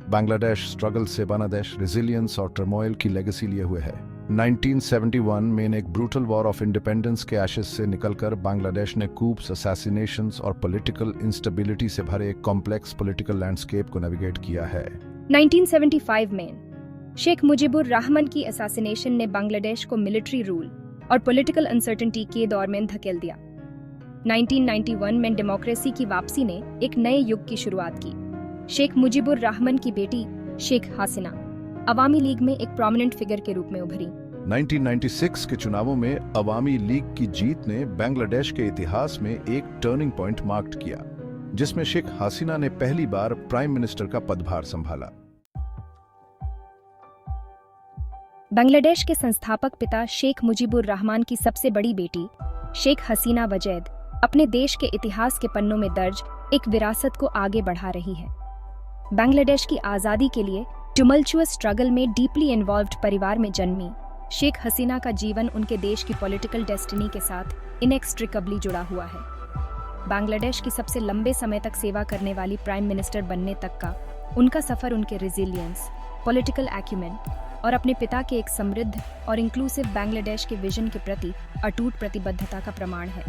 Bangladesh struggle से बना देश रेजिलियंस और टर्मोइल की लेगेसी लिए हुए है। 1971 में एक ब्रूटल वॉर ऑफ इंडिपेंडेंस के एशेस से निकलकर बांग्लादेश ने कूप्स, असैसिनेशंस और पॉलिटिकल इंस्टेबिलिटी से भरे एक कॉम्प्लेक्स पॉलिटिकल लैंडस्केप को नेविगेट किया है। 1975 में शेख मुजीबुर रहमान की असैसिनेशन ने बांग्लादेश को मिलिट्री रूल और पॉलिटिकल अनसर्टेनिटी के दौर में धकेल दिया। 1991 में डेमोक्रेसी की वापसी ने एक नए युग की शुरुआत की। शेख मुजीबुर रहमान की बेटी शेख हसीना अवामी लीग में एक प्रोमिनेंट फिगर के रूप में उभरी। 1996 के चुनावों में अवामी लीग की जीत ने बांग्लादेश के इतिहास में एक टर्निंग पॉइंट मार्क किया, जिसमें शेख हसीना ने पहली बार प्राइम मिनिस्टर का पदभार संभाला। बांग्लादेश के संस्थापक पिता शेख मुजीबुर रहमान की सबसे बड़ी बेटी शेख हसीना वजैद अपने देश के इतिहास के पन्नों में दर्ज एक विरासत को आगे बढ़ा रही है। बांग्लादेश की आज़ादी के लिए टुमल्चुअस स्ट्रगल में डीपली इन्वॉल्व्ड परिवार में जन्मी शेख हसीना का जीवन उनके देश की पॉलिटिकल डेस्टिनी के साथ इनएक्सट्रिकबली जुड़ा हुआ है। बांग्लादेश की सबसे लंबे समय तक सेवा करने वाली प्राइम मिनिस्टर बनने तक का उनका सफर उनके रेजिलियंस, पॉलिटिकल एक्यूमेन और अपने पिता के एक समृद्ध और इंक्लूसिव बांग्लादेश के विजन के प्रति अटूट प्रतिबद्धता का प्रमाण है।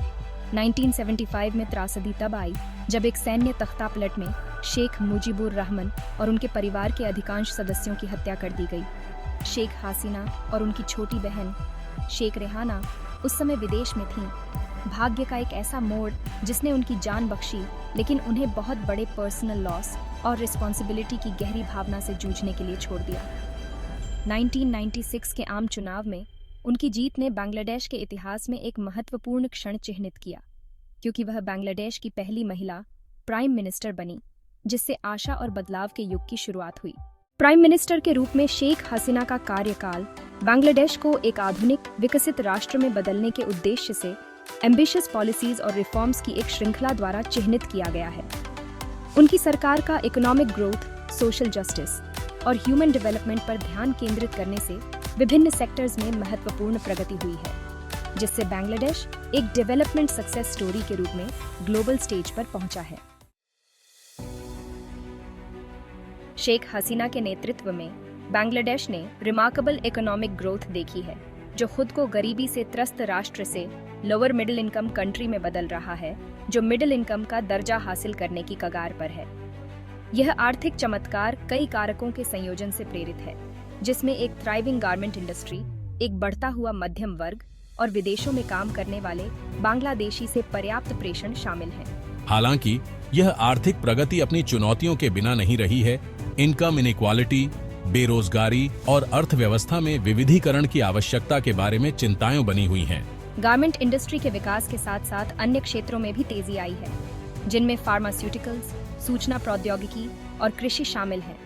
1975 में त्रासदी तब आई जब एक सैन्य तख्तापलट में शेख मुजीबुर रहमान और उनके परिवार के अधिकांश सदस्यों की हत्या कर दी गई। शेख हसीना और उनकी छोटी बहन शेख रेहाना उस समय विदेश में थीं। भाग्य का एक ऐसा मोड़ जिसने उनकी जान बख्शी, लेकिन उन्हें बहुत बड़े पर्सनल लॉस और रिस्पॉन्सिबिलिटी की गहरी भावना से जूझने के लिए छोड़ दिया। 1996 के आम चुनाव में उनकी जीत ने बांग्लादेश के इतिहास में एक महत्वपूर्ण क्षण चिह्नित किया, क्योंकि वह बांग्लादेश की पहली महिला प्राइम मिनिस्टर बनी, जिससे आशा और बदलाव के युग की शुरुआत हुई। प्राइम मिनिस्टर के रूप में शेख हसीना का कार्यकाल बांग्लादेश को एक आधुनिक, विकसित राष्ट्र में बदलने के उद्देश्य से एम्बिशियस पॉलिसीज और रिफॉर्म्स की एक श्रृंखला द्वारा चिह्नित किया गया है। उनकी सरकार का इकोनॉमिक ग्रोथ, सोशल जस्टिस और ह्यूमन डेवलपमेंट पर ध्यान केंद्रित करने से विभिन्न सेक्टर्स में महत्वपूर्ण प्रगति हुई है, जिससे बांग्लादेश एक डेवलपमेंट सक्सेस स्टोरी के रूप में ग्लोबल स्टेज पर पहुंचा है। शेख हसीना के नेतृत्व में बांग्लादेश ने रिमार्केबल इकोनॉमिक ग्रोथ देखी है, जो खुद को गरीबी से त्रस्त राष्ट्र से लोअर मिडिल इनकम कंट्री में बदल रहा है, जो मिडिल इनकम का दर्जा हासिल करने की कगार पर है। यह आर्थिक चमत्कार कई कारकों के संयोजन से प्रेरित है, जिसमें एक थ्राइविंग गारमेंट इंडस्ट्री, एक बढ़ता हुआ मध्यम वर्ग और विदेशों में काम करने वाले बांग्लादेशी से पर्याप्त प्रेषण शामिल हैं। हालांकि यह आर्थिक प्रगति अपनी चुनौतियों के बिना नहीं रही है। इनकम इनइक्वालिटी, बेरोजगारी और अर्थव्यवस्था में विविधीकरण की आवश्यकता के बारे में चिंताएं बनी हुई हैं। गारमेंट इंडस्ट्री के विकास के साथ साथ अन्य क्षेत्रों में भी तेजी आई है, जिनमें फार्मास्यूटिकल्स, सूचना प्रौद्योगिकी और कृषि शामिल हैं,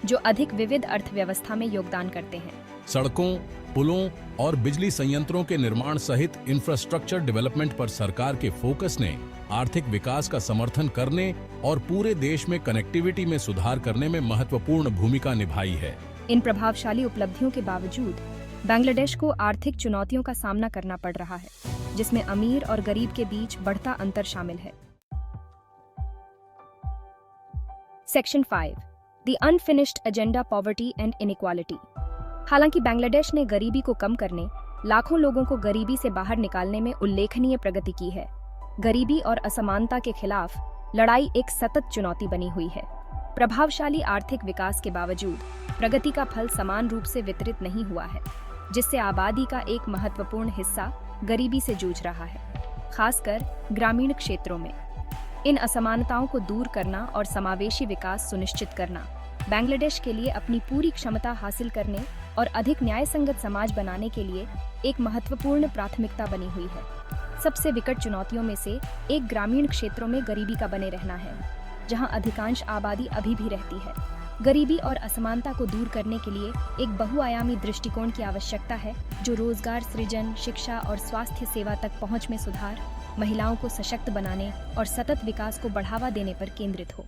जो अधिक विविध अर्थव्यवस्था में योगदान करते हैं। सड़कों, पुलों और बिजली संयंत्रों के निर्माण सहित इंफ्रास्ट्रक्चर डेवलपमेंट पर सरकार के फोकस ने आर्थिक विकास का समर्थन करने और पूरे देश में कनेक्टिविटी में सुधार करने में महत्वपूर्ण भूमिका निभाई है। इन प्रभावशाली उपलब्धियों के बावजूद बांग्लादेश को आर्थिक चुनौतियों का सामना करना पड़ रहा है, जिसमें अमीर और गरीब के बीच बढ़ता अंतर शामिल है। Section 5, the unfinished agenda, poverty and inequality. हालांकि बांग्लादेश ने गरीबी को कम करने, लाखों लोगों को गरीबी से बाहर निकालने में उल्लेखनीय प्रगति की है, गरीबी और असमानता के खिलाफ लड़ाई एक सतत चुनौती बनी हुई है। प्रभावशाली आर्थिक विकास के बावजूद प्रगति का फल समान रूप से वितरित नहीं हुआ है, जिससे आबादी का एक महत्वपूर्ण हिस्सा गरीबी से जूझ रहा है, खासकर ग्रामीण क्षेत्रों में। इन असमानताओं को दूर करना और समावेशी विकास सुनिश्चित करना बांग्लादेश के लिए अपनी पूरी क्षमता हासिल करने और अधिक न्यायसंगत समाज बनाने के लिए एक महत्वपूर्ण प्राथमिकता बनी हुई है। सबसे विकट चुनौतियों में से एक ग्रामीण क्षेत्रों में गरीबी का बने रहना है, जहां अधिकांश आबादी अभी भी रहती है। गरीबी और असमानता को दूर करने के लिए एक बहुआयामी दृष्टिकोण की आवश्यकता है, जो रोजगार सृजन, शिक्षा और स्वास्थ्य सेवा तक पहुंच में सुधार, महिलाओं को सशक्त बनाने और सतत विकास को बढ़ावा देने पर केंद्रित हो।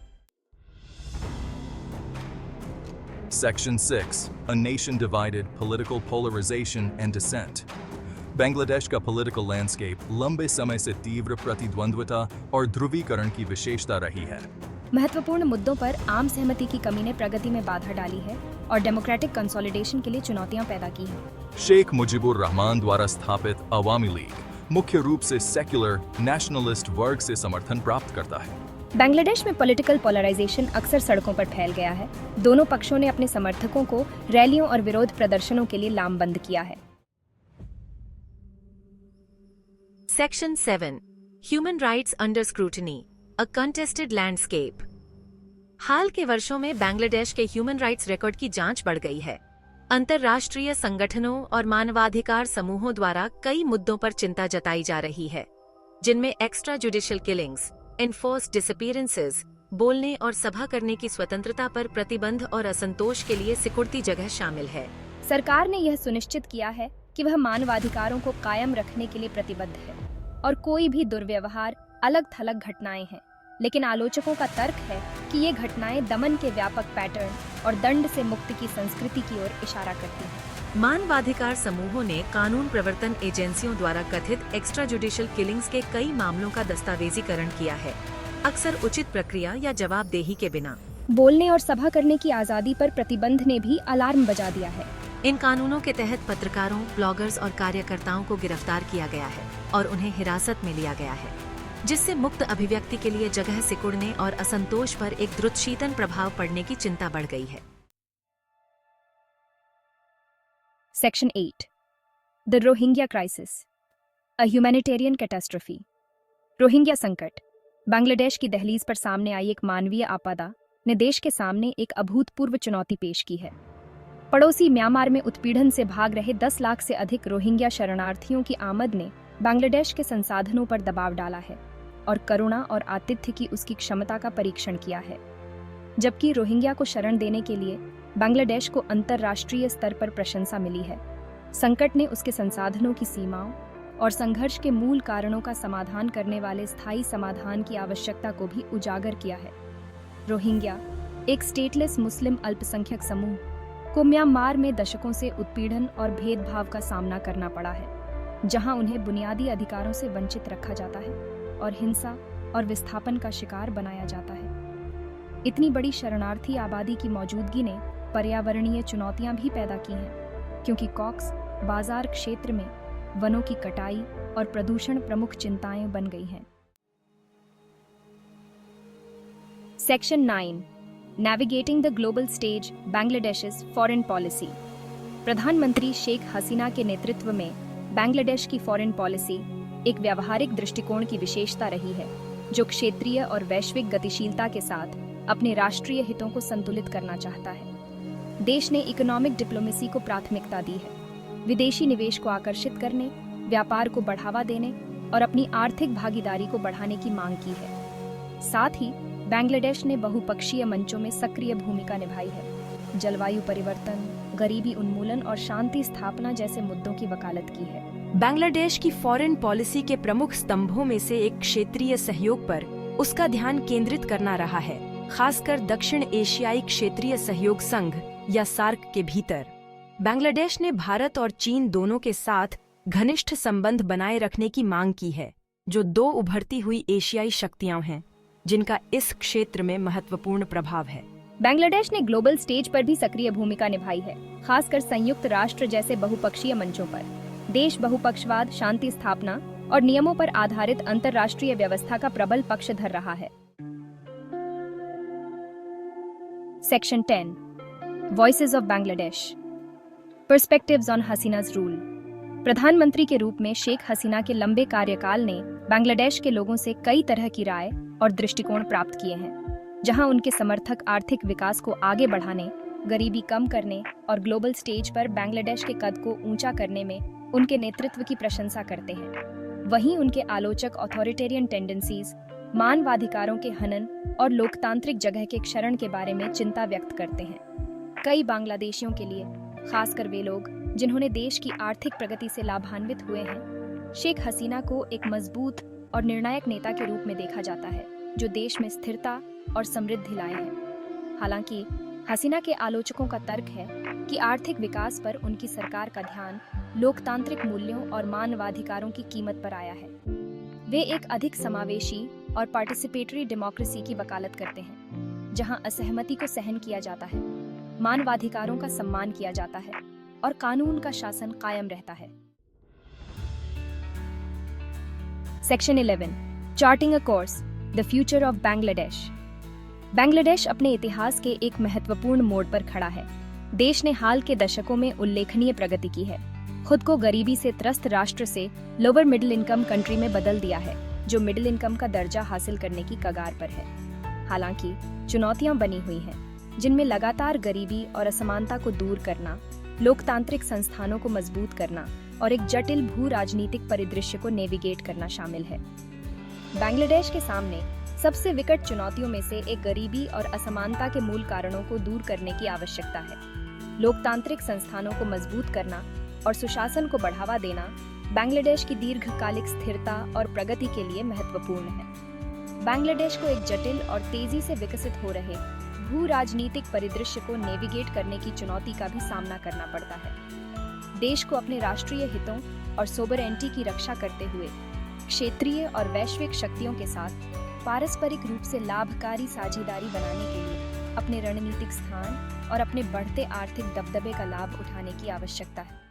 Section 6, A Nation Divided, Political Polarization and Dissent. Bangladesh का पॉलिटिकल लैंडस्केप लंबे समय से तीव्र प्रतिद्वंद्विता और ध्रुवीकरण की विशेषता रही है। महत्वपूर्ण मुद्दों पर आम सहमति की कमी ने प्रगति में बाधा डाली है और डेमोक्रेटिक कंसोलिडेशन के लिए चुनौतियां पैदा की हैं। शेख मुजीबुर रहमान द्वारा स्थापित अवामी लीग मुख्य रूप से सेक्युलर नेशनलिस्ट वर्ग से समर्थन प्राप्त करता है। बांग्लादेश में पॉलिटिकल पोलराइजेशन अक्सर सड़कों पर फैल गया है। दोनों पक्षों ने अपने समर्थकों को रैलियों और विरोध प्रदर्शनों के लिए लामबंद किया है। Section 7. Human Rights Under Scrutiny. A Contested Landscape. हाल के वर्षों में बांग्लादेश के ह्यूमन राइट्स रिकॉर्ड की जांच बढ़ गई है। अंतर्राष्ट्रीय संगठनों और मानवाधिकार समूहों द्वारा कई मुद्दों पर चिंता जताई जा रही है, जिनमें extra judicial killings, enforced disappearances, बोलने और सभा करने की स्वतंत्रता पर प्रतिबंध और असंतोष के लिए सिकुड़ती जगह शामिल है। सरकार ने यह सुनिश्चित किया है कि वह मानवाधिकारों को कायम रखने के लिए प्रतिबद्ध है और कोई भी दुर्व्यवहार अलग थलग घटनाएं हैं, लेकिन आलोचकों का तर्क है कि ये घटनाएं दमन के व्यापक पैटर्न और दंड से मुक्ति की संस्कृति की ओर इशारा करती हैं। मानवाधिकार समूहों ने कानून प्रवर्तन एजेंसियों द्वारा कथित एक्स्ट्रा जुडिशियल किलिंग्स के कई मामलों का दस्तावेजीकरण किया है, अक्सर उचित प्रक्रिया या जवाबदेही के बिना। बोलने और सभा करने की आजादी पर प्रतिबंध ने भी अलार्म बजा दिया है। इन कानूनों के तहत पत्रकारों, ब्लॉगर्स और कार्यकर्ताओं को गिरफ्तार किया गया है और उन्हें हिरासत में लिया गया है, जिससे मुक्त अभिव्यक्ति के लिए जगह सिकुड़ने और असंतोष पर एक द्रुतशीतन प्रभाव पड़ने की चिंता बढ़ गई है। Section 8. The Rohingya Crisis. A Humanitarian Catastrophe. Rohingya संकट। बांग्लादेश की दहलीज पर सामने आई एक मानवीय आपदा ने देश के सामने एक अभूतपूर्व चुनौती पेश की है। पड़ोसी म्यांमार में उत्पीड़न से भाग रहे 10 लाख से अधिक रोहिंग्या शरणार्थियों की आमद ने बांग्लादेश के संसाधनों पर दबाव डाला है और करुणा और आतिथ्य की उसकी क्षमता का परीक्षण किया है। जबकि रोहिंग्या को शरण देने के लिए बांग्लादेश को अंतर्राष्ट्रीय स्तर पर प्रशंसा मिली है, संकट ने उसके संसाधनों की सीमाओं और संघर्ष के मूल कारणों का समाधान करने वाले स्थायी समाधान की आवश्यकता को भी उजागर किया है। रोहिंग्या, एक स्टेटलेस मुस्लिम अल्पसंख्यक समूह, को म्यांमार में दशकों से उत्पीड़न और भेदभाव का सामना करना पड़ा है, जहां उन्हें बुनियादी अधिकारों से वंचित रखा जाता है और हिंसा और विस्थापन का शिकार बनाया जाता है। इतनी बड़ी शरणार्थी आबादी की मौजूदगी ने पर्यावरणीय चुनौतियां भी पैदा की हैं, क्योंकि कॉक्स बाजार क्षेत्र में वनों की कटाई और प्रदूषण प्रमुख चिंताएं बन गई हैं। Section 9. Navigating the Global Stage, Bangladesh's Foreign Policy. प्रधानमंत्री शेख हसीना के नेतृत्व में बांग्लादेश की फॉरेन पॉलिसी एक व्यावहारिक दृष्टिकोण की विशेषता रही है, जो क्षेत्रीय और वैश्विक गतिशीलता के साथ अपने राष्ट्रीय हितों को संतुलित करना चाहता है। देश ने इकोनॉमिक डिप्लोमेसी को प्राथमिकता दी है, विदेशी निवेश को आकर्षित करने, व्यापार को बढ़ावा देने और अपनी आर्थिक भागीदारी को बढ़ाने की मांग की है। साथ ही बांग्लादेश ने बहुपक्षीय मंचों में सक्रिय भूमिका निभाई है, जलवायु परिवर्तन, गरीबी उन्मूलन और शांति स्थापना जैसे मुद्दों की वकालत की है। बांग्लादेश की फॉरेन पॉलिसी के प्रमुख स्तंभों में से एक क्षेत्रीय सहयोग पर उसका ध्यान केंद्रित करना रहा है, खासकर दक्षिण एशियाई क्षेत्रीय सहयोग संघ या सार्क के भीतर। बांग्लादेश ने भारत और चीन दोनों के साथ घनिष्ठ संबंध बनाए रखने की मांग की है, जो दो उभरती हुई एशियाई शक्तियां हैं जिनका इस क्षेत्र में महत्वपूर्ण प्रभाव है। बांग्लादेश ने ग्लोबल स्टेज पर भी सक्रिय भूमिका निभाई है, खासकर संयुक्त राष्ट्र जैसे बहुपक्षीय मंचों पर। देश बहुपक्षवाद, शांति स्थापना और नियमों पर आधारित अंतर्राष्ट्रीय व्यवस्था का प्रबल पक्षधर रहा है। Section 10. Voices of Bangladesh. Perspectives on Hasina's rule. प्रधानमंत्री के रूप में शेख हसीना के लंबे कार्यकाल ने बांग्लादेश के लोगों से कई तरह की राय और दृष्टिकोण प्राप्त किए हैं, जहां उनके समर्थक आर्थिक विकास को आगे बढ़ाने, गरीबी कम करने और ग्लोबल स्टेज पर बांग्लादेश के कद को ऊंचा करने में उनके नेतृत्व की प्रशंसा करते हैं। वहीं उनके आलोचक ऑथोरिटेरियन टेंडेंसीज, मानवाधिकारों के हनन और लोकतांत्रिक जगह के क्षरण के बारे में चिंता व्यक्त करते हैं। कई बांग्लादेशियों के लिए, खासकर वे लोग जिन्होंने देश की आर्थिक प्रगति से लाभान्वित हुए हैं, शेख हसीना को एक मजबूत और निर्णायक नेता के रूप में देखा जाता है, जो देश में स्थिरता और समृद्धि लाए हैं। हालांकि हसीना के आलोचकों का तर्क है कि आर्थिक विकास पर उनकी सरकार का ध्यान लोकतांत्रिक मूल्यों और मानवाधिकारों की कीमत पर आया है। वे एक अधिक समावेशी और पार्टिसिपेटरी डेमोक्रेसी की वकालत करते हैं, जहां असहमति को सहन किया जाता है, मानवाधिकारों का सम्मान किया जाता है और कानून का शासन कायम रहता है। Section 11 charting a course the future of Bangladesh. Bangladesh अपने इतिहास के एक महत्वपूर्ण मोड़ पर खड़ा है। देश ने हाल के दशकों में उल्लेखनीय प्रगति की है, खुद को गरीबी से त्रस्त राष्ट्र से लोअर मिडिल इनकम कंट्री में बदल दिया है, जो मिडिल इनकम का दर्जा हासिल करने की कगार पर है। हालांकि चुनौतियां बनी हुई हैं, जिनमें लगातार गरीबी और असमानता को दूर करना, लोकतांत्रिक संस्थानों को मजबूत करना और एक जटिल भू राजनीतिक परिदृश्य को नेविगेट करना शामिल है। बांग्लादेश के सामने सबसे विकट चुनौतियों में से एक गरीबी और असमानता के मूल कारणों को दूर करने की आवश्यकता है। लोकतांत्रिक संस्थानों को मजबूत करना और सुशासन को बढ़ावा देना बांग्लादेश की दीर्घकालिक स्थिरता और प्रगति के लिए महत्वपूर्ण है। बांग्लादेश को एक जटिल और तेजी से विकसित हो रहे भू राजनीतिक परिदृश्य को नेविगेट करने की चुनौती का भी सामना करना पड़ता है। देश को अपने राष्ट्रीय हितों और सोवरेनिटी की रक्षा करते हुए क्षेत्रीय और वैश्विक शक्तियों के साथ पारस्परिक रूप से लाभकारी साझेदारी बनाने के लिए अपने रणनीतिक स्थान और अपने बढ़ते आर्थिक दबदबे का लाभ उठाने की आवश्यकता है।